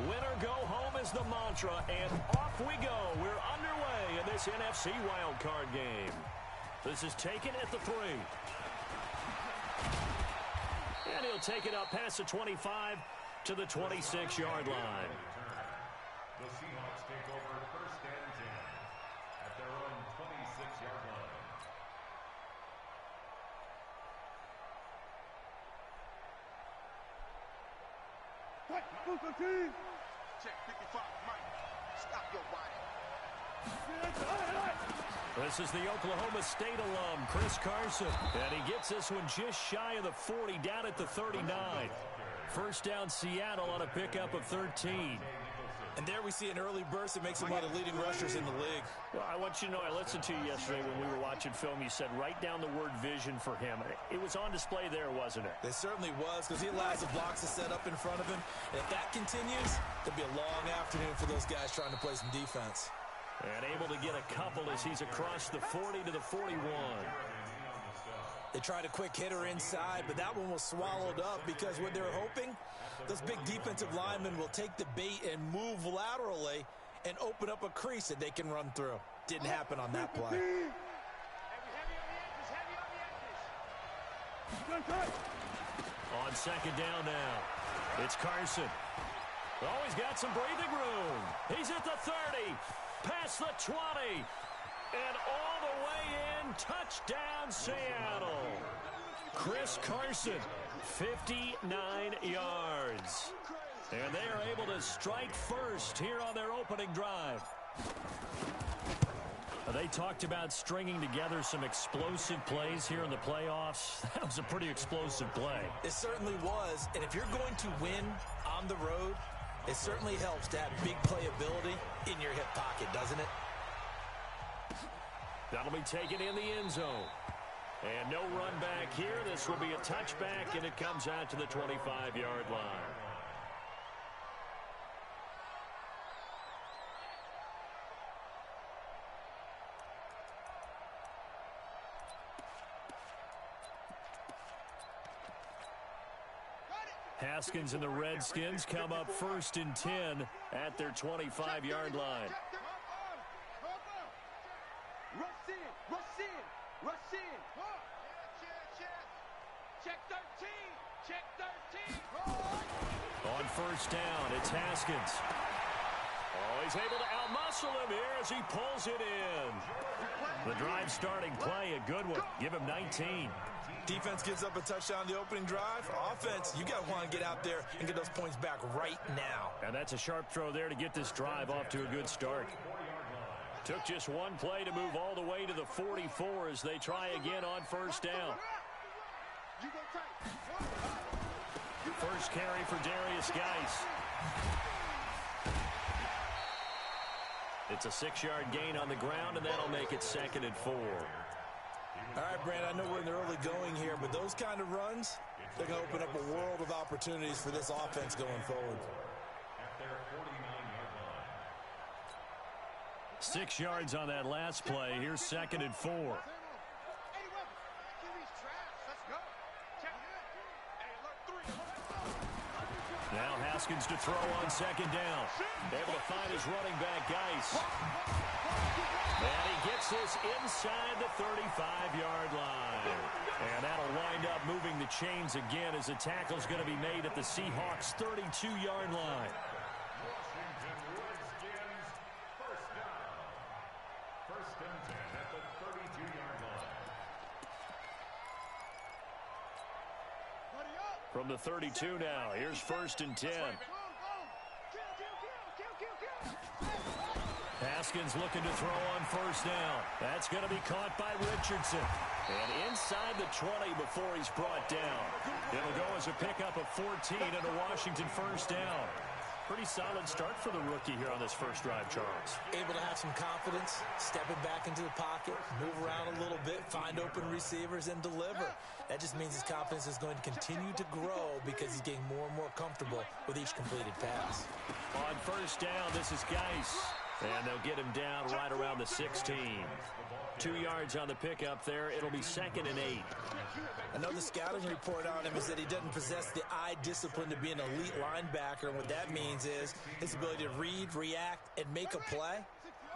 Winner go home is the mantra, and off we go. We're underway in this NFC wildcard game. This is taken at the 3. And he'll take it up past the 25 to the 26-yard line. The Seahawks take over 1st and 10 at their own 26-yard line. Check 55, Mike. Stop your body. This is the Oklahoma State alum, Chris Carson. And he gets this one just shy of the 40, down at the 39. First down Seattle on a pickup of 13. And there we see an early burst that makes him one of the leading rushers in the league. Well, I want you to know, I listened to you yesterday when we were watching film. You said write down the word vision for him. It was on display there, wasn't it? It certainly was, because he allows the blocks to set up in front of him. And if that continues, there'll be a long afternoon for those guys trying to play some defense. And able to get a couple as he's across the 40 to the 41. They tried a quick hitter inside, but that one was swallowed up because what they're hoping, those big defensive linemen will take the bait and move laterally and open up a crease that they can run through. Didn't happen on that play. On second down now, it's Carson. Oh, he's got some breathing room. He's at the 30, past the 20, and all the way in. Touchdown, Seattle. Chris Carson, 59 yards. And they are able to strike first here on their opening drive. They talked about stringing together some explosive plays here in the playoffs. That was a pretty explosive play. It certainly was. And if you're going to win on the road, it certainly helps to have big playability in your hip pocket, doesn't it? That'll be taken in the end zone. And no run back here. This will be a touchback, and it comes out to the 25-yard line. Haskins and the Redskins come up 1st and 10 at their 25-yard line. Rush in. Check 13. Check 13. On first down, it's Haskins. Oh, he's able to outmuscle him here as he pulls it in. The drive starting play, a good one. Give him 19. Defense gives up a touchdown the opening drive. Offense, you got to want to get out there and get those points back right now. And that's a sharp throw there to get this drive off to a good start. Took just one play to move all the way to the 44 as they try again on first down. First carry for Darius Geis. It's a 6-yard gain on the ground, and that'll make it 2nd and 4. All right, Brandon, I know we're in the early going here, but those kind of runs, they're going to open up a world of opportunities for this offense going forward. 6 yards on that last play. Here's 2nd and 4. Now Haskins to throw on second down. Able to find his running back, Geis. And he gets this inside the 35-yard line. And that'll wind up moving the chains again as the tackle's going to be made at the Seahawks' 32-yard line. From the 32 now, here's 1st and 10. Haskins looking to throw on first down. That's going to be caught by Richardson. And inside the 20 before he's brought down. It'll go as a pickup of 14 and a Washington first down. Pretty solid start for the rookie here on this first drive, Charles. Able to have some confidence, stepping back into the pocket, move around a little bit, find open receivers, and deliver. That just means his confidence is going to continue to grow because he's getting more and more comfortable with each completed pass. On first down, this is Geis. And they'll get him down right around the 16. 2 yards on the pickup there. It'll be 2nd and 8. I know the scouting report on him is that he doesn't possess the eye discipline to be an elite linebacker. And what that means is his ability to read, react, and make a play.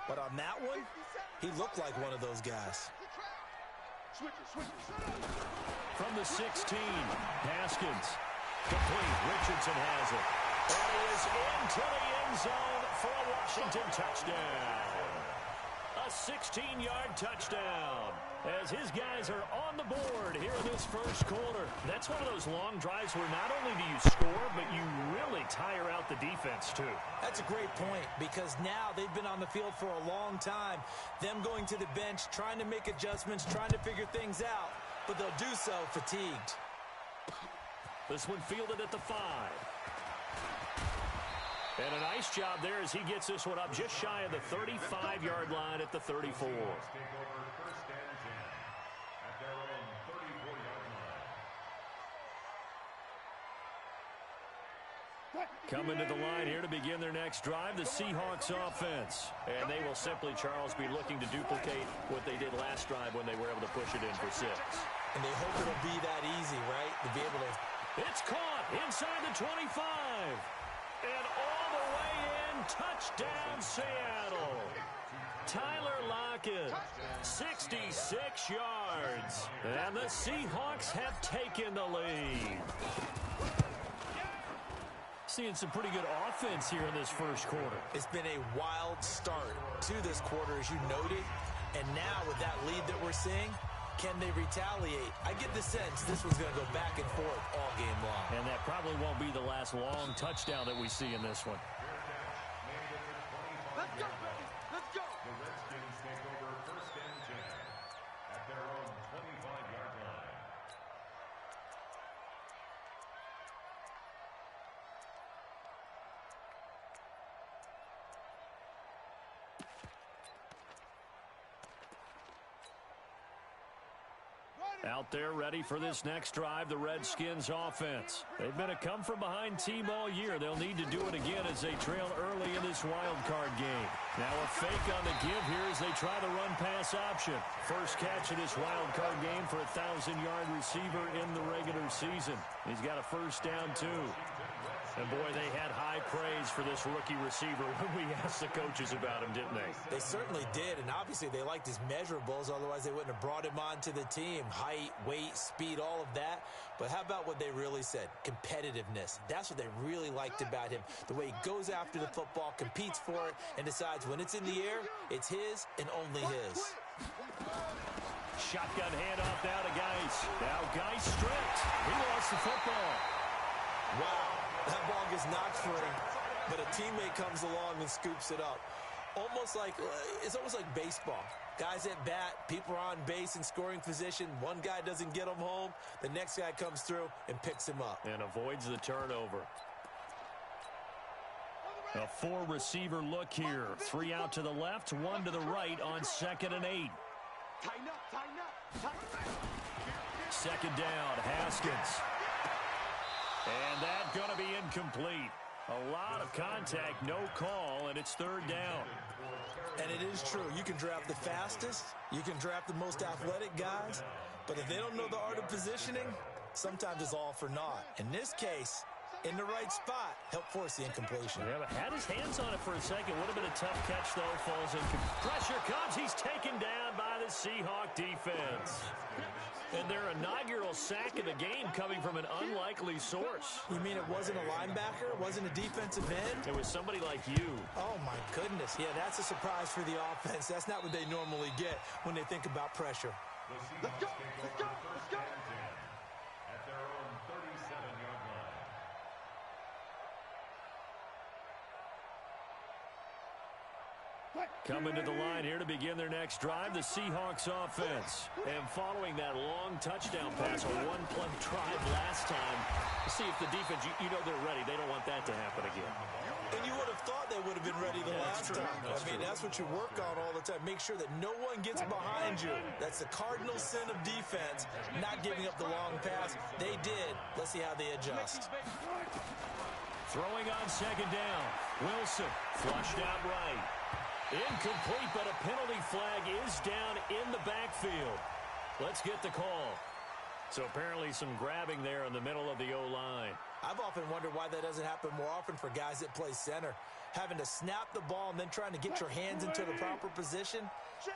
But on that one, he looked like one of those guys. From the 16, Haskins. Complete. Richardson has it. And he is into the end zone for a Washington touchdown. A 16-yard touchdown as his guys are on the board here in this first quarter. That's one of those long drives where not only do you score, but you really tire out the defense too. That's a great point because now they've been on the field for a long time. Them going to the bench, trying to make adjustments, trying to figure things out, but they'll do so fatigued. This one fielded at the 5. And a nice job there as he gets this one up just shy of the 35-yard line at the 34. Coming to the line here to begin their next drive, the Seahawks offense. And they will simply, Charles, be looking to duplicate what they did last drive when they were able to push it in for 6. And they hope it'll be that easy, right? To be able to... It's caught inside the 25. And all the way in, touchdown Seattle. Tyler Lockett, 66 yards. And the Seahawks have taken the lead. Seeing some pretty good offense here in this first quarter. It's been a wild start to this quarter, as you noted. And now with that lead that we're seeing, can they retaliate? I get the sense this one's going to go back and forth all game long. And that probably won't be the last long touchdown that we see in this one. Let's go, baby. Let's go. The Redskins take over 1st and 10 at their own 25-yard line. Out there ready for this next drive, the Redskins offense. They've been a come-from-behind team all year. They'll need to do it again as they trail early in this wild card game. Now a fake on the give here as they try the run-pass option. First catch in this wild card game for a 1,000-yard receiver in the regular season. He's got a first down, too. And, boy, they had high praise for this rookie receiver when we asked the coaches about him, didn't they? They certainly did, and obviously they liked his measurables. Otherwise, they wouldn't have brought him onto the team. Height, weight, speed, all of that. But how about what they really said? Competitiveness. That's what they really liked about him. The way he goes after the football, competes for it, and decides when it's in the air, it's his and only his. Shotgun handoff now to Geis. Now Geis stripped. He lost the football. Wow. That ball gets knocked free, but a teammate comes along and scoops it up. It's almost like baseball. Guys at bat, people are on base in scoring position. One guy doesn't get him home. The next guy comes through and picks him up. And avoids the turnover. A 4-receiver look here. 3 out to the left, 1 to the right on 2nd and 8. Tighten up. 2nd down, Haskins. And that's going to be incomplete. A lot of contact, no call, and it's 3rd down. And it is true. You can draft the fastest. You can draft the most athletic guys. But if they don't know the art of positioning, sometimes it's all for naught. In this case, in the right spot, helped force the incompletion. Yeah, but had his hands on it for a second. Would have been a tough catch, though. Falls in. Pressure comes. He's taken down by the Seahawk defense. And their inaugural sack of the game coming from an unlikely source. You mean it wasn't a linebacker? It wasn't a defensive end? It was somebody like you. Oh, my goodness. Yeah, that's a surprise for the offense. That's not what they normally get when they think about pressure. Let's go. At their own 37-yard line. Coming to the line here to begin their next drive, the Seahawks offense. And following that long touchdown pass, a one-play drive last time, to see if the defense, you know they're ready. They don't want that to happen again. And you would have thought they would have been ready the last time. That's what you work on all the time. Make sure that no one gets behind you. That's the cardinal sin of defense, not giving up the long pass. They did. Let's see how they adjust. Throwing on 2nd down. Wilson flushed out right. Incomplete, but a penalty flag is down in the backfield. Let's get the call. So apparently some grabbing there in the middle of the O-line. I've often wondered why that doesn't happen more often for guys that play center. Having to snap the ball and then trying to get your hands into the proper position,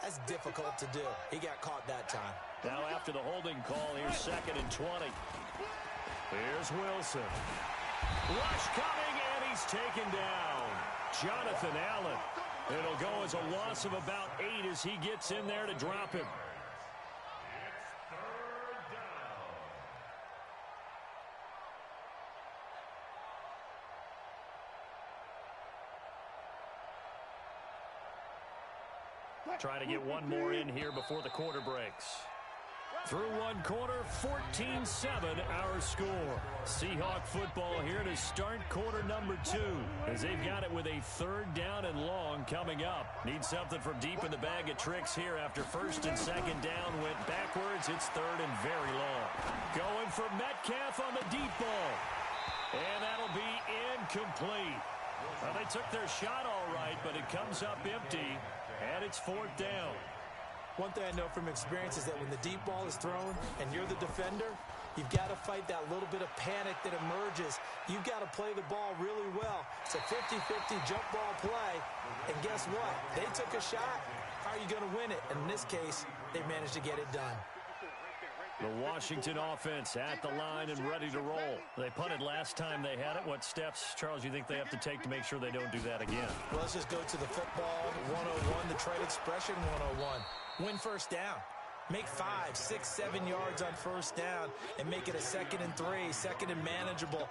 that's difficult to do. He got caught that time. Now after the holding call, here's 2nd and 20. Here's Wilson. Rush coming, and he's taken down. Jonathan Allen. It'll go as a loss of about 8 as he gets in there to drop him. Trying to get one more in here before the quarter breaks. Through one quarter, 14-7 our score. Seahawk football here to start quarter number 2 as they've got it with a 3rd down and long coming up. Need something from deep in the bag of tricks here after 1st and 2nd down went backwards. It's 3rd and very long. Going for Metcalf on the deep ball. And that'll be incomplete. Well, they took their shot all right, but it comes up empty. And it's 4th down. One thing I know from experience is that when the deep ball is thrown and you're the defender, you've got to fight that little bit of panic that emerges. You've got to play the ball really well. It's a 50-50 jump ball play. And guess what? They took a shot. How are you going to win it? And in this case, they managed to get it done. The Washington offense at the line and ready to roll. They punted last time they had it. What steps, Charles, you think they have to take to make sure they don't do that again? Well, let's just go to the football 101, the trade expression 101. Win first down. Make 5, 6, 7 yards on first down and make it a 2nd and 3, 2nd and manageable.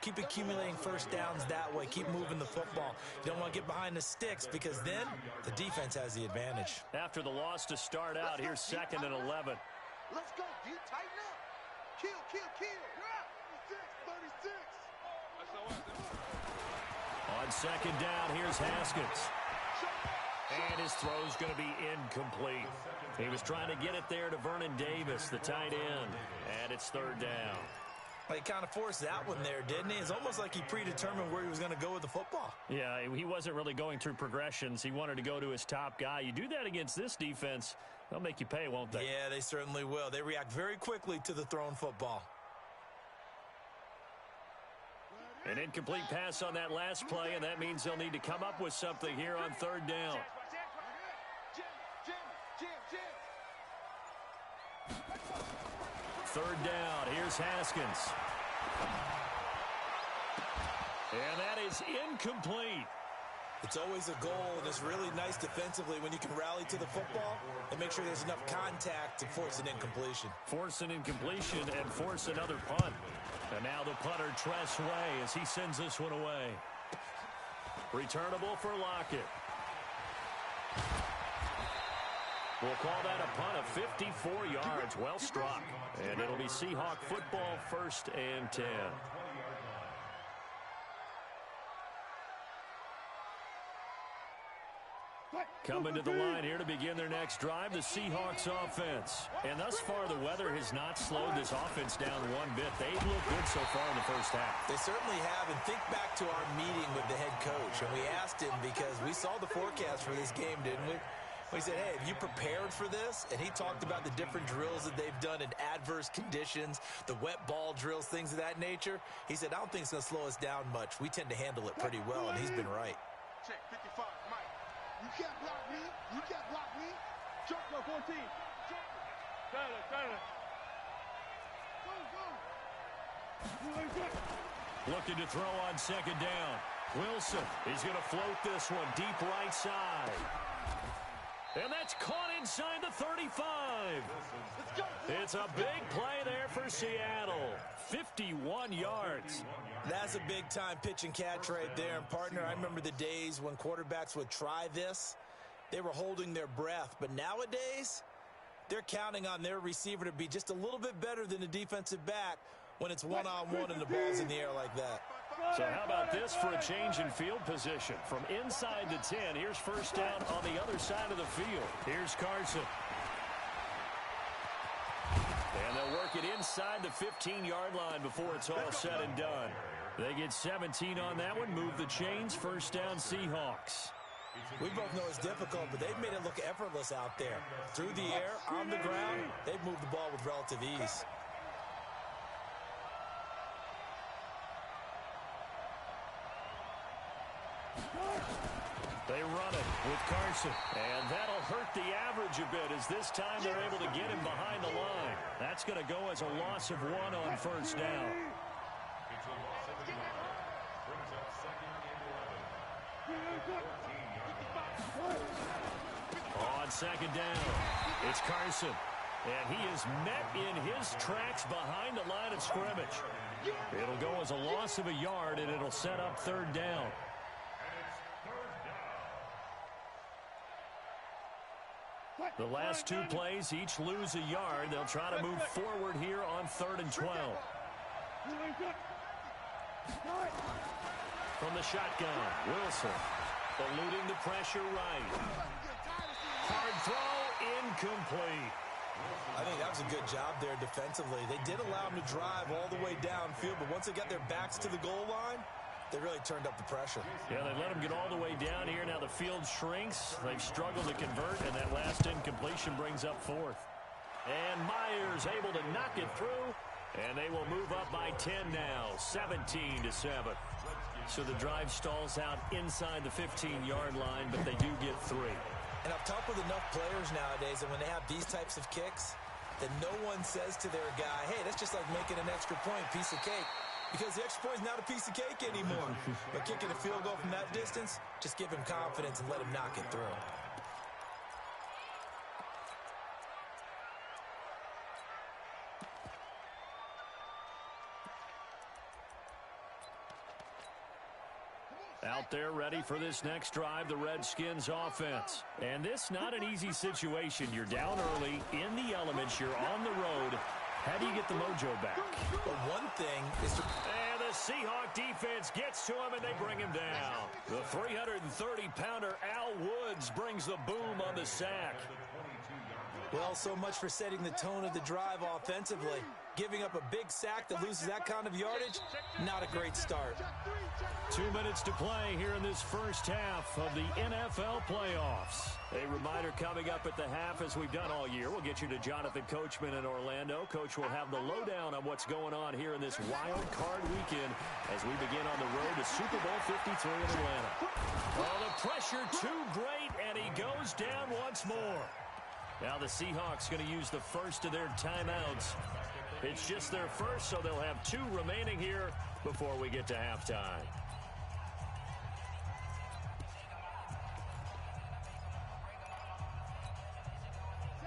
Keep accumulating first downs that way. Keep moving the football. You don't want to get behind the sticks because then the defense has the advantage. After the loss to start out, here's 2nd and 11. Let's go, D. Tighten up. Kill, kill, kill. 36, 36. On 2nd down, here's Haskins. And his throw's going to be incomplete. He was trying to get it there to Vernon Davis, the tight end. And it's 3rd down. Well, he kind of forced that one there, didn't he? It's almost like he predetermined where he was going to go with the football. Yeah, he wasn't really going through progressions. He wanted to go to his top guy. You do that against this defense, they'll make you pay, won't they? Yeah, they certainly will. They react very quickly to the thrown football. An incomplete pass on that last play, and that means they'll need to come up with something here on 3rd down. 3rd down, here's Haskins. And that is incomplete. It's always a goal, and it's really nice defensively when you can rally to the football and make sure there's enough contact to force an incompletion. Force an incompletion and force another punt. And now the punter, Tress Way, as he sends this one away. Returnable for Lockett. We'll call that a punt of 54 yards. Well struck. And it'll be Seahawk football, 1st and 10. Coming to the line here to begin their next drive, the Seahawks offense. And thus far, the weather has not slowed this offense down one bit. They've looked good so far in the first half. They certainly have. And think back to our meeting with the head coach. And we asked him because we saw the forecast for this game, didn't we? We said, hey, have you prepared for this? And he talked about the different drills that they've done in adverse conditions, the wet ball drills, things of that nature. He said, I don't think it's going to slow us down much. We tend to handle it pretty well, and he's been right. Check 55, Mike. You can't block me. You can't block me. Jump for 14. Turn it. Go. Looking to throw on 2nd down. Wilson, he's going to float this one deep right side. And that's caught inside the 35. It's a big play there for Seattle. 51 yards. That's a big-time pitch and catch right there. And, partner, I remember the days when quarterbacks would try this. They were holding their breath. But nowadays, they're counting on their receiver to be just a little bit better than the defensive back when it's one-on-one and the ball's in the air like that. So how about this for a change in field position? From inside the 10, here's 1st down on the other side of the field. Here's Carson. And they'll work it inside the 15-yard line before it's all said and done. They get 17 on that one, move the chains, 1st down Seahawks. We both know it's difficult, but they've made it look effortless out there. Through the air, on the ground, they've moved the ball with relative ease. They run it with Carson, and that'll hurt the average a bit as this time they're able to get him behind the line. That's going to go as a loss of 1 on first down. It's a loss of 1. Brings up second and 11. On second down, it's Carson. And he is met in his tracks behind the line of scrimmage. It'll go as a loss of a yard, and it'll set up third down. The last 2 plays each lose a yard. They'll try to move forward here on 3rd and 12. From the shotgun, Wilson eluding the pressure right. Hard throw, incomplete. I think that was a good job there defensively. They did allow them to drive all the way downfield, but once they got their backs to the goal line, they really turned up the pressure. Yeah, they let them get all the way down here. Now the field shrinks. They've struggled to convert, and that last incompletion brings up 4th. And Myers able to knock it through, and they will move up by 10 now, 17-7. So the drive stalls out inside the 15-yard line, but they do get 3. And I've talked with enough players nowadays, and when they have these types of kicks, that no one says to their guy, hey, that's just like making an extra point, piece of cake. Because the extra point is not a piece of cake anymore. But kicking a field goal from that distance, just give him confidence and let him knock it through. Out there ready for this next drive, the Redskins offense. And this not an easy situation. You're down early, in the elements, you're on the road. How do you get the mojo back? Well, one thing is to... And the Seahawk defense gets to him, and they bring him down. The 330-pounder Al Woods brings the boom on the sack. Well, so much for setting the tone of the drive offensively. Giving up a big sack that loses that kind of yardage, not a great start. 2 minutes to play here in this first half of the NFL playoffs. A reminder coming up at the half, as we've done all year. We'll get you to Jonathan Coachman in Orlando. Coach will have the lowdown on what's going on here in this wild card weekend as we begin on the road to Super Bowl 53 in Atlanta. Oh, the pressure too great, and he goes down once more. Now the Seahawks going to use the first of their timeouts. It's just their first, so they'll have 2 remaining here before we get to halftime.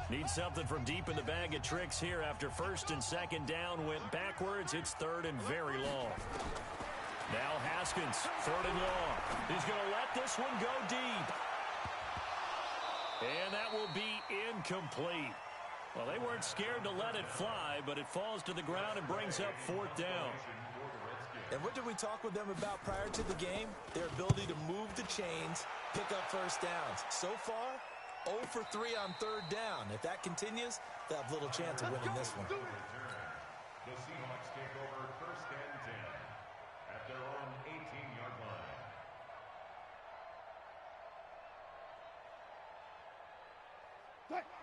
Need something from deep in the bag of tricks here after 1st and 2nd down went backwards. It's 3rd and very long. Now Haskins, 3rd and long. He's going to let this one go deep. And that will be incomplete. Well, they weren't scared to let it fly, but it falls to the ground and brings up 4th down. And what did we talk with them about prior to the game? Their ability to move the chains, pick up first downs. So far, 0 for 3 on 3rd down. If that continues, they'll have little chance of winning this one. The Seahawks take over 1st and 10 at their own 18-yard line.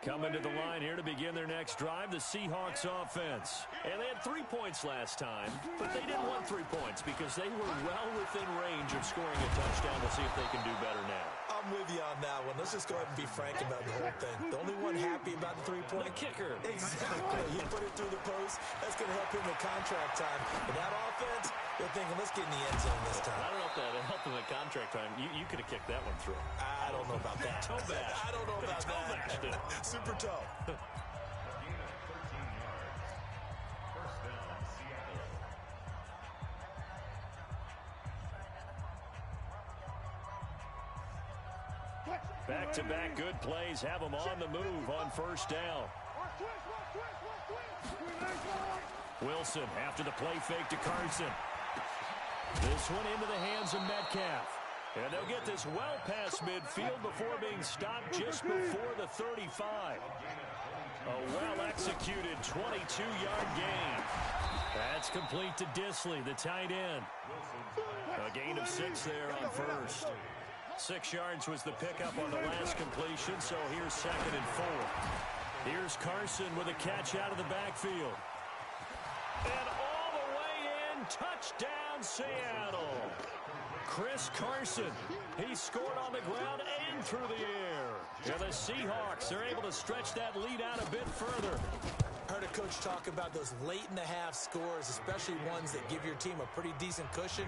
Coming to the line here to begin their next drive, the Seahawks offense. And they had 3 points last time, but they didn't want 3 points because they were well within range of scoring a touchdown. We'll see if they can do better now. I'm with you on that one. Let's just go ahead and be frank about the whole thing. The only one happy about the 3-point... The kicker. Exactly. He put it through the post. That's going to help him in contract time. But that offense, they're thinking, let's get in the end zone this time. I don't know if that helped him in contract time. You could have kicked that one through. I don't know about that. Toe bash. I don't know about Toe bashed it. Super toe. A gain of 13 yards. 1st down, Seattle. Back-to-back good plays have them on the move on 1st down. Wilson after the play fake to Carson. This one into the hands of Metcalf. And they'll get this well past midfield before being stopped just before the 35. A well-executed 22-yard gain. That's complete to Disley, the tight end. A gain of 6 there on 1st. 6 yards was the pickup on the last completion, so here's 2nd and 4. Here's Carson with a catch out of the backfield. And all the way in, touchdown Seattle. Chris Carson, he scored on the ground and through the air. And the Seahawks are able to stretch that lead out a bit further. Heard a coach talk about those late-in-the-half scores, especially ones that give your team a pretty decent cushion.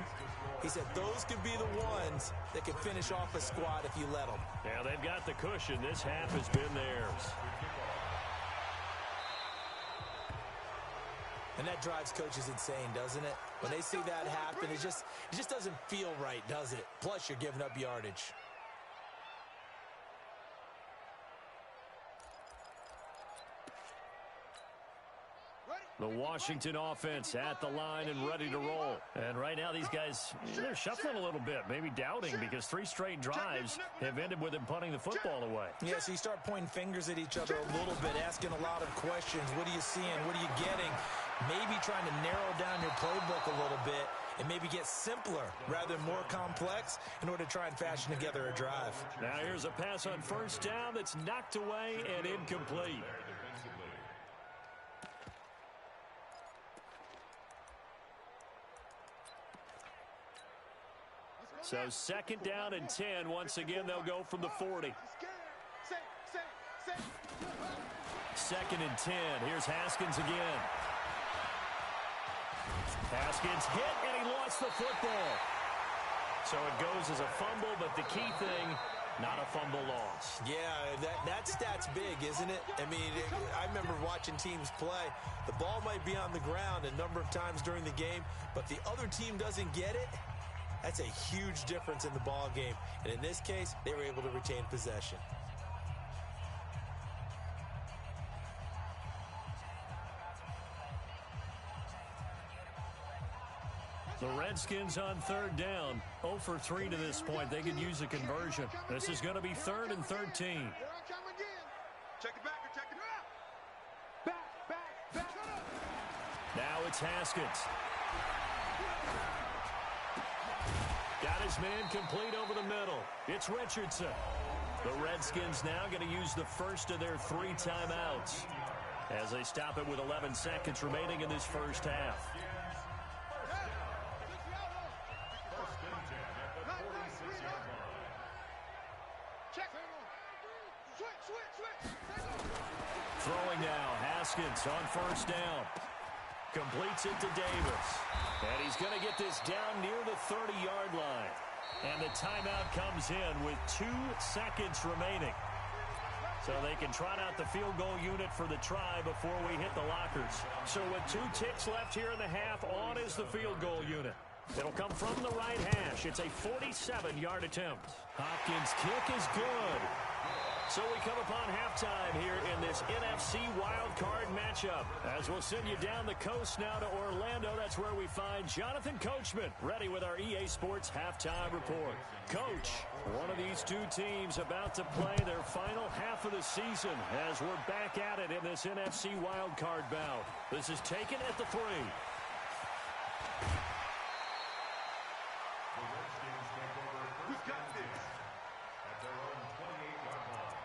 He said those could be the ones that can finish off a squad if you let them. Yeah, they've got the cushion. This half has been theirs. And that drives coaches insane, doesn't it? When they see that happen, it just doesn't feel right, does it? Plus, you're giving up yardage. The Washington offense at the line and ready to roll. And right now, these guys, they're shuffling a little bit, maybe doubting, because 3 straight drives have ended with them punting the football away. Yeah, so you start pointing fingers at each other a little bit, asking a lot of questions. What are you seeing? What are you getting? Maybe trying to narrow down your playbook a little bit and maybe get simpler rather than more complex in order to try and fashion together a drive. Now here's a pass on 1st down that's knocked away and incomplete. So 2nd down and 10. Once again, they'll go from the 40. 2nd and 10. Here's Haskins again. Haskins hit, and he lost the football. So it goes as a fumble, but the key thing, not a fumble loss. Yeah, that stat's big, isn't it? I mean, I remember watching teams play. The ball might be on the ground a number of times during the game, but the other team doesn't get it. That's a huge difference in the ball game. And in this case, they were able to retain possession. The Redskins on 3rd down. 0 for 3 to this point. They could use a conversion. This is going to be 3rd and 13. Check it back or check it out. Back up. Now it's Haskins. Got his man complete over the middle. It's Richardson. The Redskins now going to use the first of their 3 timeouts as they stop it with 11 seconds remaining in this first half. Throwing now, Haskins on 1st down. Completes it to Davis. And he's going to get this down near the 30-yard line. And the timeout comes in with 2 seconds remaining. So they can trot out the field goal unit for the try before we hit the lockers. So with 2 ticks left here in the half, on is the field goal unit. It'll come from the right hash. It's a 47-yard attempt. Hopkins' kick is good. So we come upon halftime here in this NFC wildcard matchup. As we'll send you down the coast now to Orlando, that's where we find Jonathan Coachman, ready with our EA Sports halftime report. Coach, one of these 2 teams about to play their final half of the season as we're back at it in this NFC wildcard bout. This is taken at the 3. Who's got this? At their own 28-yard line.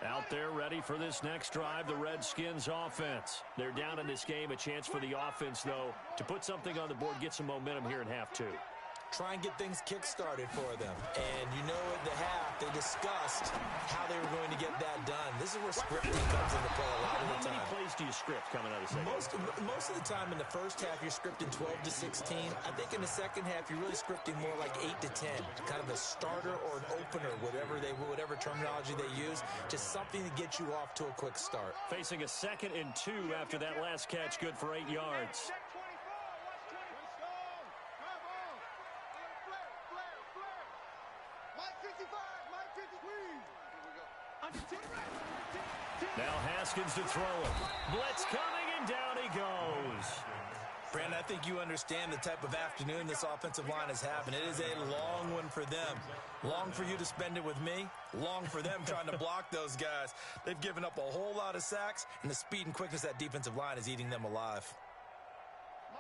Out there ready for this next drive, the Redskins offense. They're down in this game. A chance for the offense, though, to put something on the board, get some momentum here in half 2. Try and get things kick-started for them. And you know at the half, they discussed how they were going to get that done. This is where scripting comes into play a lot of the time. How many plays do you script coming out of the second? Most of the time in the first half, you're scripting 12 to 16. I think in the second half, you're really scripting more like 8 to 10. Kind of a starter or an opener, whatever terminology they use. Just something to get you off to a quick start. Facing a 2nd and 2 after that last catch, good for 8 yards. Now Haskins to throw it. Blitz coming, and down he goes. Brandon, I think you understand the type of afternoon this offensive line is having. It is a long one for them. Long for you to spend it with me. Long for them trying to block those guys. They've given up a whole lot of sacks, and the speed and quickness of that defensive line is eating them alive.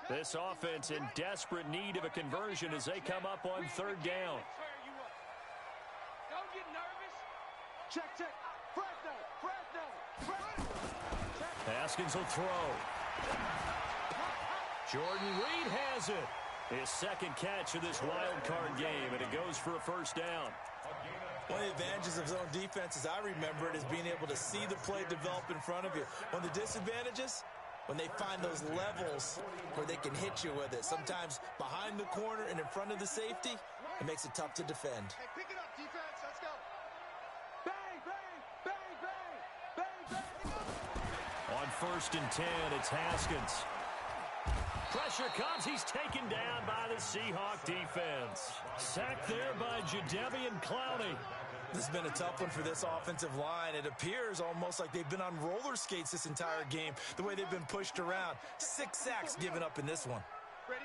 This offense in desperate need of a conversion as they come up on third down. Don't get nervous. Check. Fresno. Haskins will throw. Jordan Reed has it. His second catch of this wild card game, and it goes for a first down. One of the advantages of zone defense, as I remember it, is being able to see the play develop in front of you. One of the disadvantages, when they find those levels where they can hit you with it. Sometimes behind the corner and in front of the safety, it makes it tough to defend. Hey, pick it up, defense. Let's go. Bang, bang, bang, bang, bang, bang. On 1st and 10, it's Haskins. Pressure comes. He's taken down by the Seahawk defense. Sacked there by Jadeveon Clowney. This has been a tough one for this offensive line. It appears almost like they've been on roller skates this entire game, the way they've been pushed around. 6 sacks given up in this one.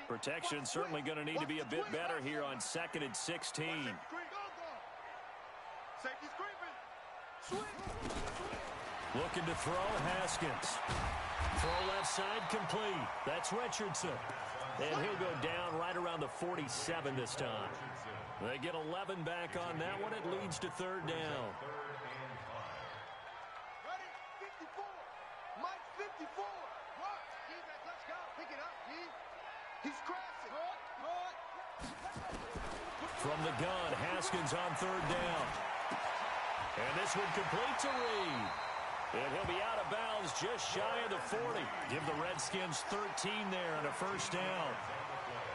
Protection certainly going to need to be a bit better here on 2nd and 16. Safety's creeping. Looking to throw, Haskins. Throw left side complete. That's Richardson. And he'll go down right around the 47 this time. They get 11 back on that one. It leads to third down. Ready? 54. Mike 54. What? Defense, let's go. Pick it up, G. He's crashing. From the gun, Haskins on third down. And this one complete to Reed. And he'll be out of bounds just shy of the 40. Give the Redskins 13 there and a first down.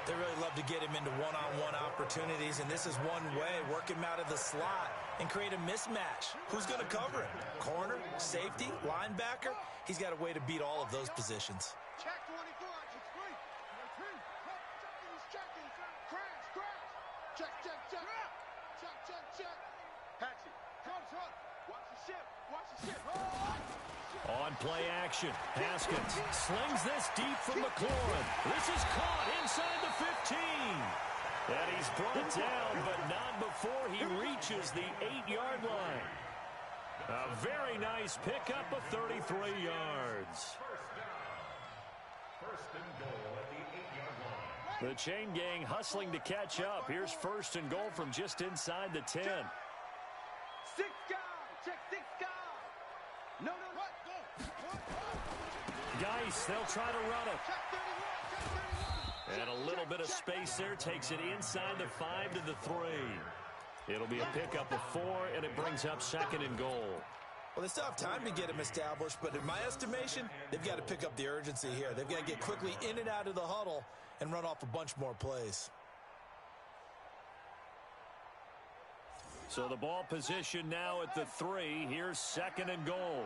They really love to get him into one-on-one opportunities, and this is one way. Work him out of the slot and create a mismatch. Who's going to cover him? Corner, safety, linebacker? He's got a way to beat all of those positions. Check 24. It's free. He's checking. Crash. Check. Patsy, comes up. Watch the ship. On play action, Haskins slings this deep from McLaurin. This is caught inside the 15. And he's brought down, but not before he reaches the 8-yard line. A very nice pickup of 33 yards. First and goal at the 8-yard line. The chain gang hustling to catch up. Here's 1st and goal from just inside the 10. 6 guys. Check 6 guys. No. Geis, they'll try to run it. And a little bit of space there takes it inside the 5 to the 3. It'll be a pickup of 4, and it brings up 2nd and goal. Well, they still have time to get him established, but in my estimation, they've got to pick up the urgency here. They've got to get quickly in and out of the huddle and run off a bunch more plays. So the ball position now at the 3. Here's 2nd and goal.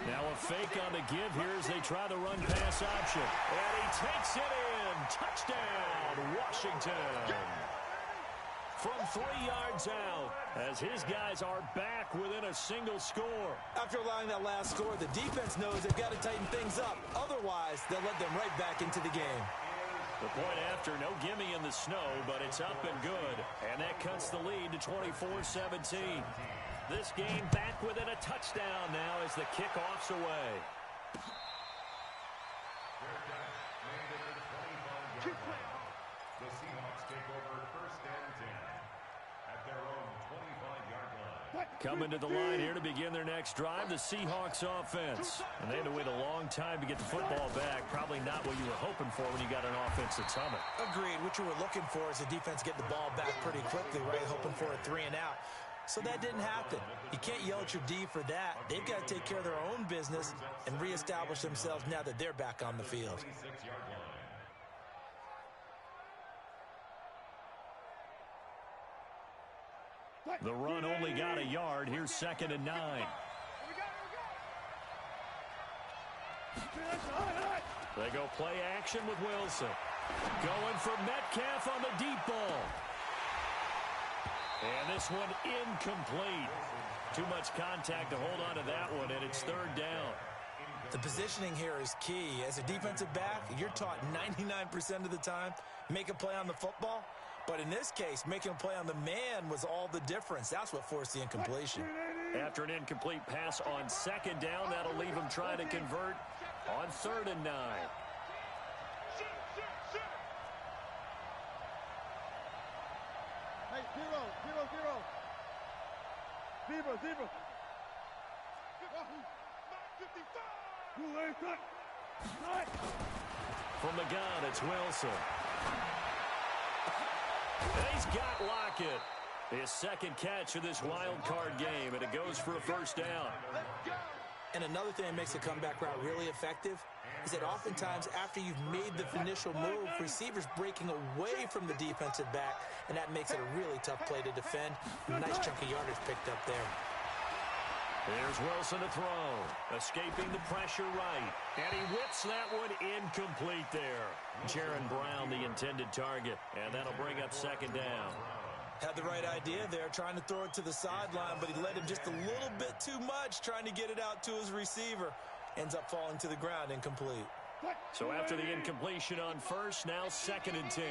Now a fake on the give here as they try the run pass option. And he takes it in. Touchdown, Washington. From 3 yards out as his guys are back within a single score. After allowing that last score, the defense knows they've got to tighten things up. Otherwise, they'll let them right back into the game. The point after, no gimme in the snow, but it's up and good. And that cuts the lead to 24-17. This game back within a touchdown now as the kickoff's away. The Seahawks take over 1st and 10 at their own 25-yard line. Coming to the line here to begin their next drive, the Seahawks offense. And they had to wait a long time to get the football back. Probably not what you were hoping for when you got an offense that's humming. Agreed. What you were looking for is the defense get the ball back pretty quickly, right? Hoping for a 3 and out. So that didn't happen. You can't yell at your D for that. They've got to take care of their own business and reestablish themselves now that they're back on the field. The run only got a yard. Here's 2nd and 9. They go play action with Wilson. Going for Metcalf on the deep ball. And this one incomplete. Too much contact to hold on to that one, and it's 3rd down. The positioning here is key. As a defensive back, you're taught 99% of the time, make a play on the football. But in this case, making a play on the man was all the difference. That's what forced the incompletion. After an incomplete pass on 2nd down, that'll leave him trying to convert On 3rd and 9. Hey, 0. From the gun, it's Wilson. And he's got Lockett. His second catch of this wild card game, and it goes for a first down. And another thing that makes a comeback route really effective is that oftentimes after you've made the initial move, receivers breaking away from the defensive back, and that makes it a really tough play to defend. Nice chunk of yardage picked up there. There's Wilson to throw, escaping the pressure right, and he whips that one incomplete there. Jaron Brown, the intended target, and that'll bring up 2nd down. Had the right idea there, trying to throw it to the sideline, but he led him just a little bit too much, trying to get it out to his receiver. Ends up falling to the ground, incomplete. So after the incompletion on 1st, now 2nd and 10.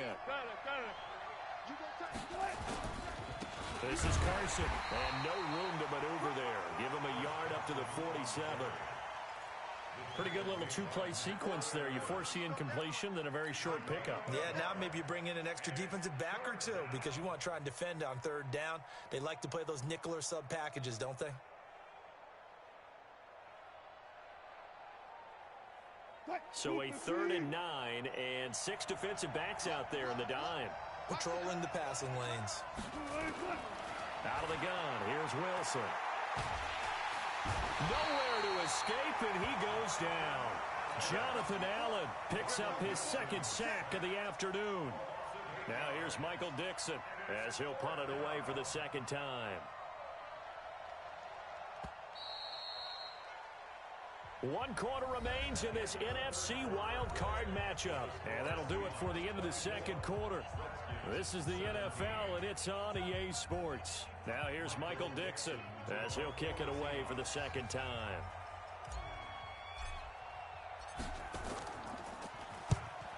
This is Carson, and no room to maneuver there. Give him a yard up to the 47. Pretty good little two-play sequence there. You force the incompletion, then a very short pickup. Yeah, now maybe you bring in an extra defensive back or two because you want to try and defend on 3rd down. They like to play those nickel or sub packages, don't they? So a 3rd and 9, and 6 defensive backs out there in the dime. Patrolling the passing lanes. Out of the gun, here's Wilson. Nowhere to escape, and he goes down. Jonathan Allen picks up his 2nd sack of the afternoon. Now here's Michael Dixon as he'll punt it away for the 2nd time. 1 quarter remains in this NFC wild card matchup. And that'll do it for the end of the 2nd quarter. This is the NFL, and it's on EA Sports. Now here's Michael Dixon as he'll kick it away for the 2nd time.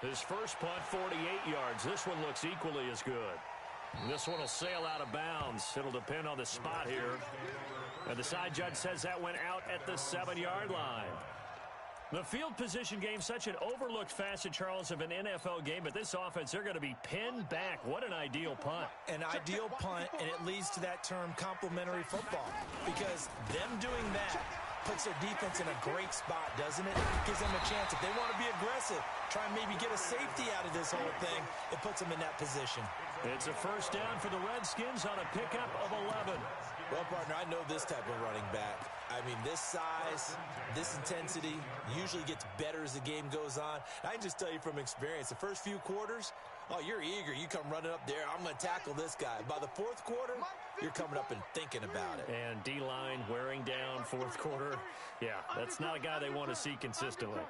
His first punt, 48 yards. This one looks equally as good. This one will sail out of bounds. It'll depend on the spot here. And the side judge says that went out at the 7-yard line. The field position game, such an overlooked facet, Charles, of an NFL game. But this offense, they're going to be pinned back. What an ideal punt. An ideal punt, and it leads to that term complementary football. Because them doing that puts their defense in a great spot, doesn't it? Gives them a chance. If they want to be aggressive, try and maybe get a safety out of this whole thing, it puts them in that position. It's a first down for the Redskins on a pickup of 11. Well, partner, I know this type of running back. I mean, this size, this intensity usually gets better as the game goes on. I can just tell you from experience, the first few quarters, oh, you're eager. You come running up there, I'm going to tackle this guy. By the 4th quarter, you're coming up and thinking about it. And D-line wearing down 4th quarter. Yeah, that's not a guy they want to see consistently.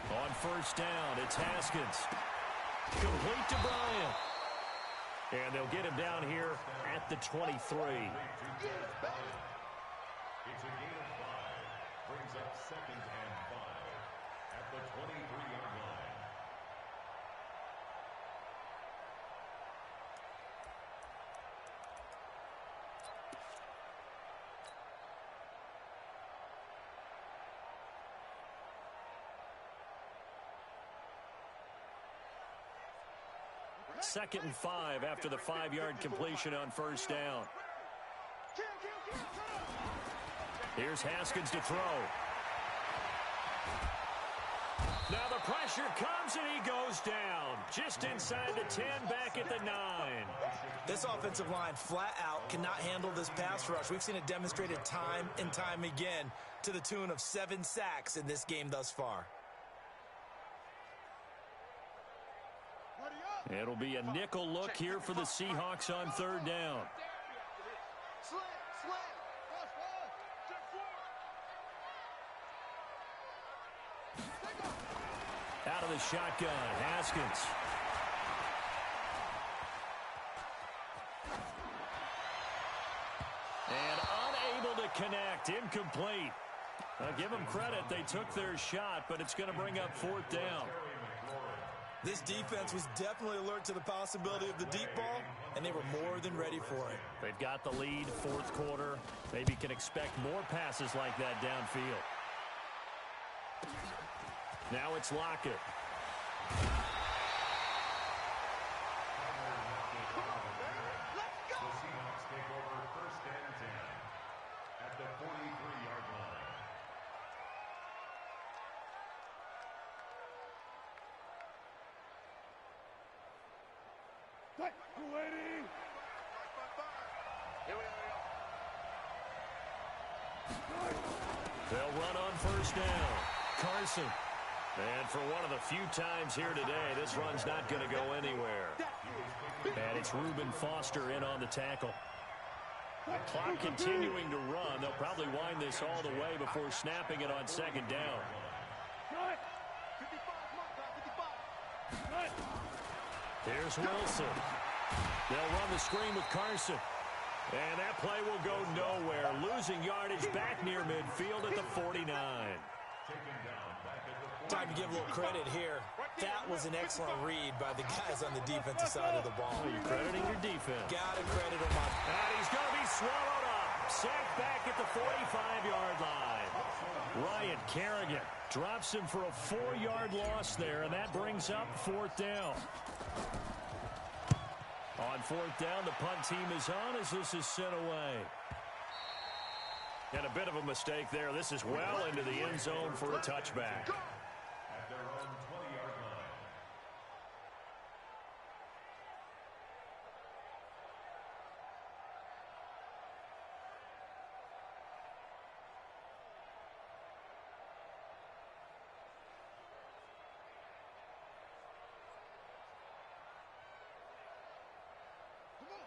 On first down, it's Haskins. Complete to Bryant. And they'll get him down here at the 23. It's a gain of 5. Brings up 2nd and 5 at the 23-yard line. Second and 5 after the 5-yard completion on first down. Here's Haskins to throw. Now the pressure comes and he goes down. Just inside the 10, back at the 9. This offensive line flat out cannot handle this pass rush. We've seen it demonstrated time and time again to the tune of 7 sacks in this game thus far. It'll be a nickel look here for the Seahawks on third down. Out of the shotgun, Haskins. And unable to connect, incomplete. I'll give them credit, they took their shot, but it's going to bring up fourth down. This defense was definitely alert to the possibility of the deep ball, and they were more than ready for it. They've got the lead, fourth quarter. Maybe can expect more passes like that downfield. Now it's Lockett. They'll run on first down. Carson. And for one of the few times here today, this run's not going to go anywhere. And it's Reuben Foster in on the tackle. Clock continuing to run. They'll probably wind this all the way before snapping it on second down. Here's Wilson. They'll run the screen with Carson. And that play will go nowhere. Losing yardage back near midfield at the 49. Time to give a little credit here. That was an excellent read by the guys on the defensive side of the ball. Oh, you're crediting your defense. Got to credit them up. And he's going to be swallowed up. Sacked back at the 45-yard line. Ryan Kerrigan drops him for a 4-yard loss there, and that brings up fourth down. On fourth down, the punt team is on as this is sent away. And a bit of a mistake there. This is well into the end zone for a touchback. At their own 20-yard line.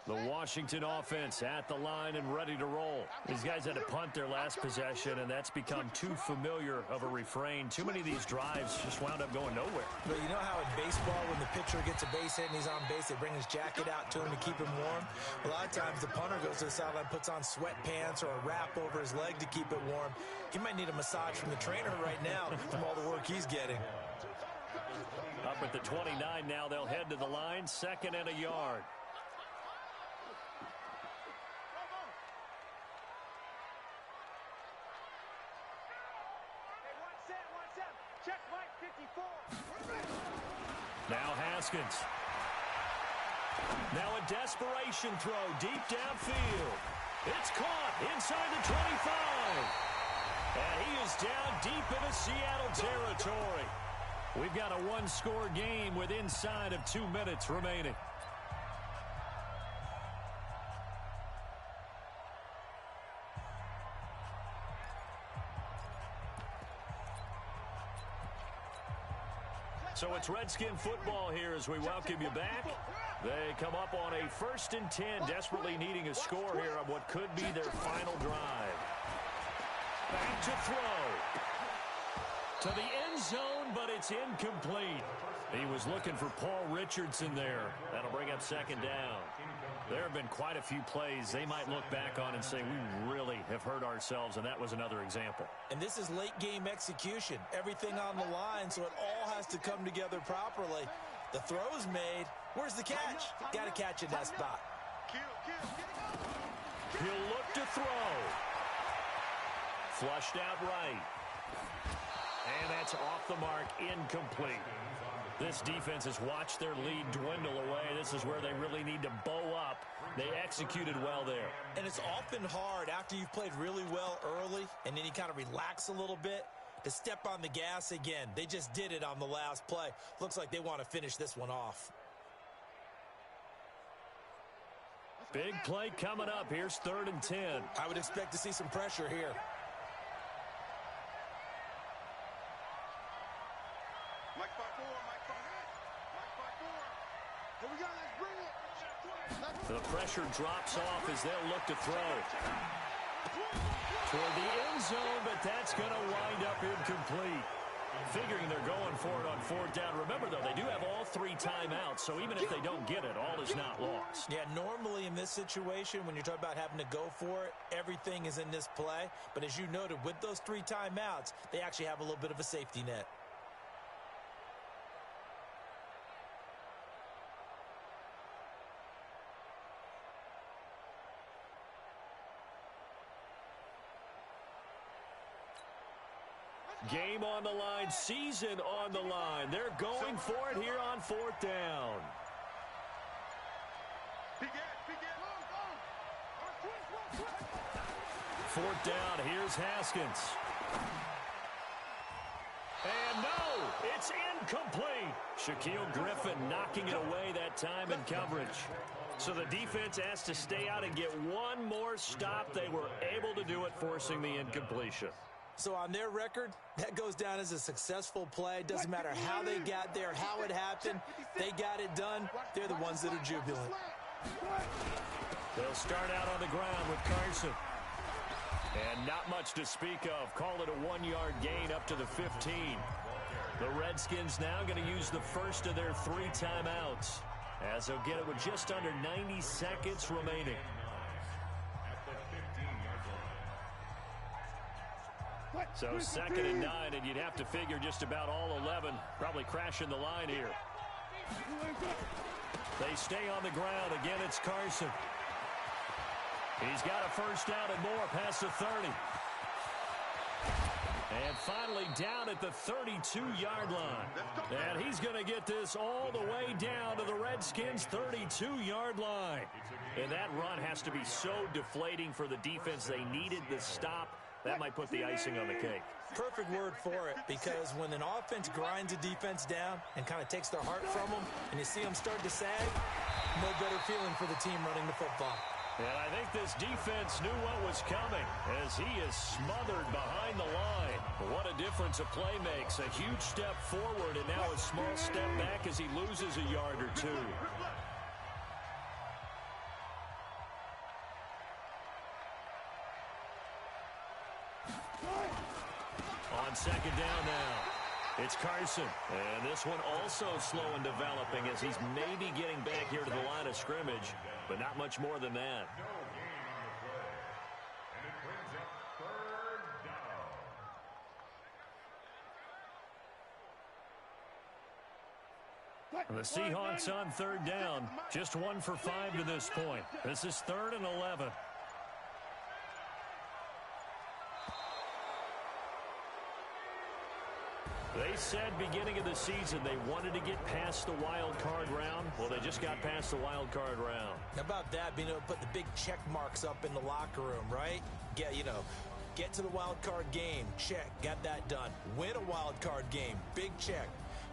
The Washington offense at the line and ready to roll. These guys had to punt their last possession, and that's become too familiar of a refrain. Too many of these drives just wound up going nowhere. But you know how in baseball, when the pitcher gets a base hit and he's on base, they bring his jacket out to him to keep him warm? A lot of times the punter goes to the sideline, puts on sweatpants or a wrap over his leg to keep it warm. He might need a massage from the trainer right now from all the work he's getting. Up at the 29 now, they'll head to the line, 2nd and a yard. Now Haskins. Now a desperation throw deep downfield. It's caught inside the 25. And he is down deep into Seattle territory. We've got a one-score game with inside of 2 minutes remaining. So it's Redskin football here as we welcome you back. They come up on a 1st and 10, desperately needing a score here on what could be their final drive. Back to throw. To the end zone, but it's incomplete. He was looking for Paul Richardson there. That'll bring up 2nd down. There have been quite a few plays they might look back on and say, we really have hurt ourselves, and that was another example. And this is late-game execution. Everything on the line, so it all has to come together properly. The throw's made. Where's the catch? Got to catch in that spot. He'll look to throw. Flushed out right. And that's off the mark, incomplete. This defense has watched their lead dwindle away. This is where they really need to bow up. They executed well there. And it's often hard after you've played really well early and then you kind of relax a little bit to step on the gas again. They just did it on the last play. Looks like they want to finish this one off. Big play coming up. Here's 3rd and 10. I would expect to see some pressure here. The pressure drops off as they'll look to throw. Toward the end zone, but that's going to wind up incomplete. Figuring they're going for it on 4th down. Remember, though, they do have all 3 timeouts, so even if they don't get it, all is not lost. Yeah, normally in this situation, when you're talking about having to go for it, everything is in this play. But as you noted, with those 3 timeouts, they actually have a little bit of a safety net. Game on the line, season on the line. They're going for it here on 4th down. Fourth down, here's Haskins. And no, it's incomplete. Shaquille Griffin knocking it away that time in coverage. So the defense has to stay out and get one more stop. They were able to do it, forcing the incompletion. So on their record, that goes down as a successful play. Doesn't matter how they got there, how it happened. They got it done. They're the ones that are jubilant. They'll start out on the ground with Carson. And not much to speak of. Call it a 1-yard gain up to the 15. The Redskins now going to use the first of their 3 timeouts, as they'll get it with just under 90 seconds remaining. So 2nd and 9, and you'd have to figure just about all 11 probably crashing the line here. They stay on the ground. Again, it's Carson. He's got a first down and more past the 30. And finally down at the 32-yard line. And he's going to get this all the way down to the Redskins' 32-yard line. And that run has to be so deflating for the defense. They needed the stop. That might put the icing on the cake. Perfect word for it, because when an offense grinds a defense down and kind of takes their heart from them, and you see them start to sag, no better feeling for the team running the football. And I think this defense knew what was coming, as he is smothered behind the line. What a difference a play makes. A huge step forward, and now a small step back as he loses a yard or two. On 2nd down now, it's Carson. And this one also slow in developing, as he's maybe getting back here to the line of scrimmage, but not much more than that. No gain on the play. And it brings up 3rd down. And the Seahawks on 3rd down, just 1 for 5 to this point. This is 3rd and 11. They said beginning of the season they wanted to get past the wild card round. Well, they just got past the wild card round. How about that, being able to put the big check marks up in the locker room, right? Get to the wild card game. Check. Got that done. Win a wild card game. Big check.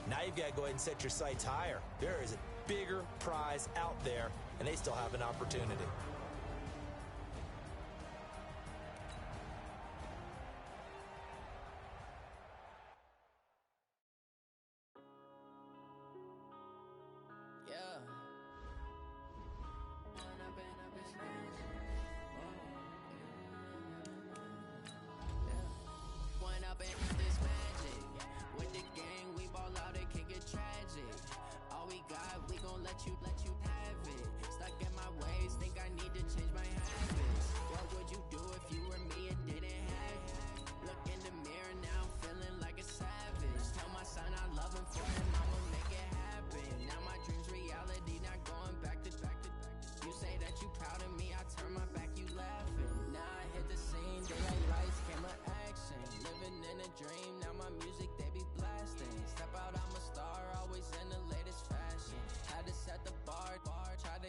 Now you've got to go ahead and set your sights higher. There is a bigger prize out there, and they still have an opportunity.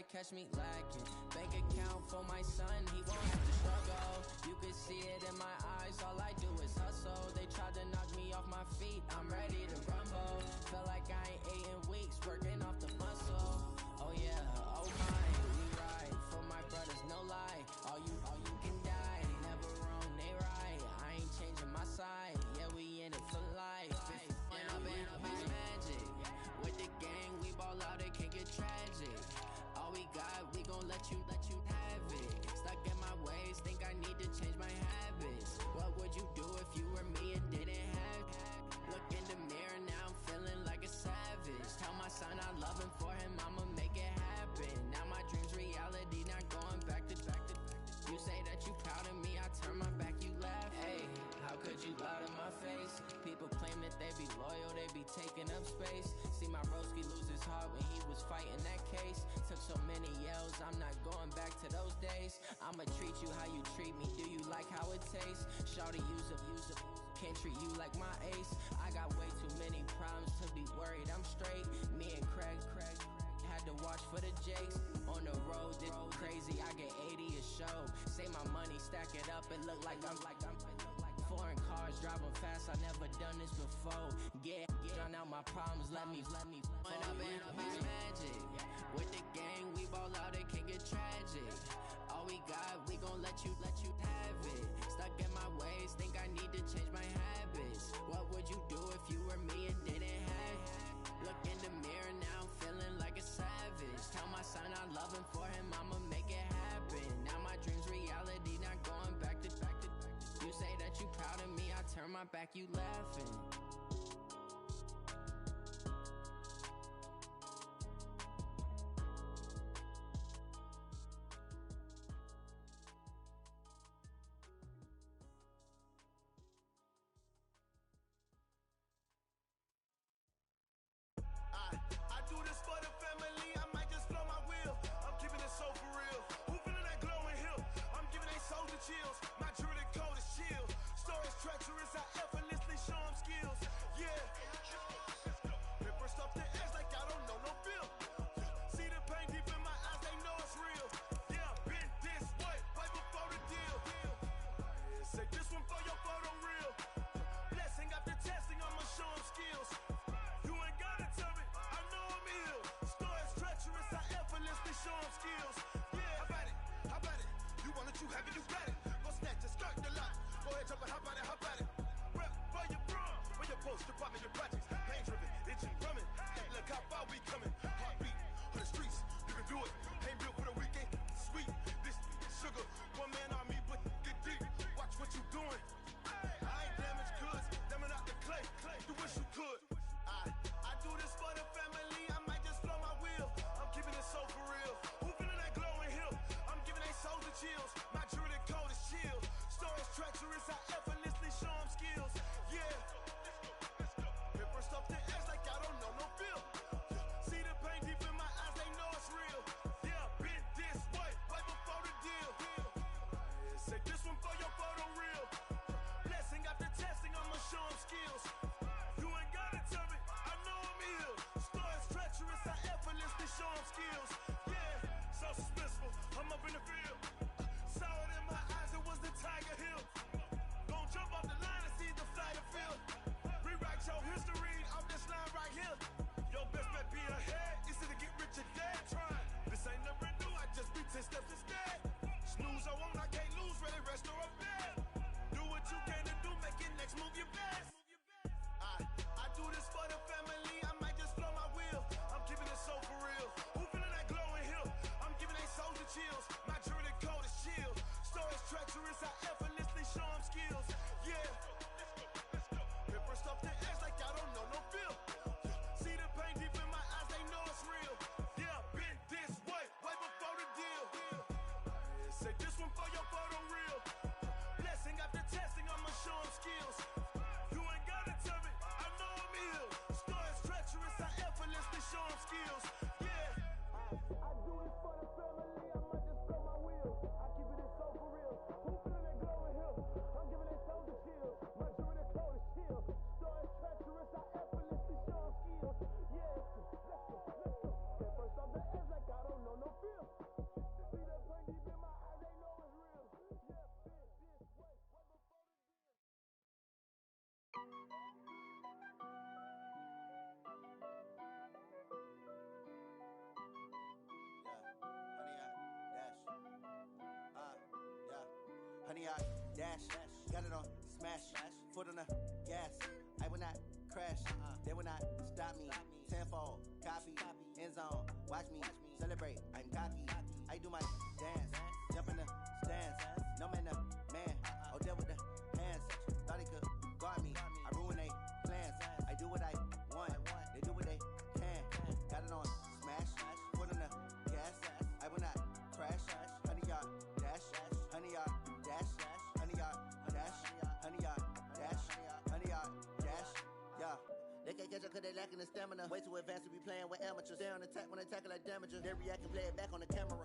Catch me lacking. Bank account for my son, he won't have to struggle. You can see it in my eyes, all I do is hustle. They tried to knock me off my feet, I'm ready to rumble. Feel like I ain't ate in weeks, working off the muscle. Oh yeah, oh my, we ride for my brothers, no lie. All you can die, never wrong, they right. I ain't changing my side, yeah, we in it for life. When up it's magic. With the gang, we ball out, it can get tragic. All we got, we gon' let you have it. Stuck in my ways, think I need to change my habits. What would you do if you were me and didn't have it? Look in the mirror, now I'm feeling like a savage. Tell my son I love him, for him I'ma make it happen. Now my dream's reality, not going back to. You say that you proud of me, I turn my back, you laugh. Hey, how could you lie to my face? People claim that they be loyal, they be taking up space. See my broski lose his heart when he was fighting that case. Took so many yells, I'm not going back to those days. I'ma treat you how you treat me, do you like how it tastes? Shawty, use a can't treat you like my ace. I got way too many problems to be worried. I'm straight. Me and Craig had to watch for the Jakes. On the road, this crazy. I get 80 a show. Save my money, stack it up. It look like I'm foreign cars driving fast. I never done this before. Yeah, drown out my problems. Let me. When I've been magic. With the gang, we ball out. It can get tragic. All we got, we gon' let you have it. Stuck in my ways, think I need to change my habits. What would you do if you were me and didn't have it? Look in the mirror now, I'm feeling like a savage. Tell my son I love him, for him I'ma make it happen. Now my dreams reality, not going back to. You say that you proud of me, I turn my back, you laughing. I do this for the family, I might just blow my wheel. I'm keeping it so for real. Who feeling that glowing hill? I'm giving they soldier chills. My jewelry coat is chill. Stories treacherous, I effortlessly show them skills. Yeah. Paper stuff the edge like I don't know no feel. See the pain deep in my eyes, they know it's real. Yeah, been this way, right before the deal. Say this one for your photo reel. Blessing after testing, I'ma show them skills. You ain't gotta tell me, I know I'm ill. Stories treacherous, I effortlessly show them skills. Yeah, how about it? You want it, you have it, you got it. Go snatch it, skirt the lot. Go ahead, jump it, how about it? Rep where you from? Where your post, department, your projects. Pain driven, itching, drumming. Hey, look how far we coming. Heartbeat on the streets, you can do it. Ain't built for the weekend, sweet. This sugar, one man army, but get deep. Watch what you doing. I ain't damaged goods, damn out the clay. You wish you could. I do this for the family, I might just blow my wheel. I'm keeping it so for real. Who feeling that glowing hill? I'm giving they soldier chills. My jewelry coat is chill. Stories treacherous, I effortlessly show them skills. Yeah. Paper stuff the edge like I don't know no feel. See the pain deep in my eyes, they know it's real. Yeah, been this way, right before the deal. Say this one for your photo reel. Blessing after testing, I'ma show them skills. You ain't gotta tell me, I know I'm ill. Stories treacherous, I effortlessly show them skills. Yeah, so suspenseful, I'm up in the field. Saw it in my eyes, it was the Tiger Hill. Gon' jump off the line and see the flight of field. Rewrite your history off this line right here. Your best bet be ahead, easy to get rich or dead. Trying, this ain't never new, I just be 10 steps instead. Snooze I won't, I can't lose, ready, rest or a bed. Do what you can to do, make it next move your best. I do this for the family, I might just blow my wheel. I'm keeping it so for real. Who feeling that glowing hill? I'm giving they soldier chills. My jewelry coat is chill. Stories treacherous, I effortlessly show them skills. Yeah. Paper stuff the edge like I don't know no feel. See the pain deep in my eyes, they know it's real. Yeah, been this way, right before the deal. Say this one for your photo reel. Blessing after testing, I'ma show them skills. You ain't gotta tell me, I know I'm ill. Stories treacherous, I effortlessly show them skills. Yeah. I do this for the family, I might just blow my wheel. I keep it so for real. Who feeling that glowing hill? I'm giving they soldier chills. My jewelry coat is chill. Stories treacherous, I effortlessly show them skills. Yeah, let's go. At first off the edge like I don't know no feel. See that pain deep in my eyes, they know it's real. Yeah, been this way, right before the deal. Honey, I dash, got it on smash, foot on the gas. I will not crash, they will not stop me. Tenfold, copy, end zone, watch me celebrate. I'm cocky, I do my dance, jump in the stands. No man, the man, oh there with the hands. Thought he could guard me, I ruin they plans. I do what I want, they do what they can. Got it on smash, foot on the gas. I will not crash, honey, y'all dash, honey, y'all dash, honey, y'all dash, honey, y'all dash, honey, y'all dash, yeah. They can't catch up cause they lacking the stamina. Way too advanced to be playing with amateurs. Stay on attack when they tackle like damager. They react and play it back on the camera.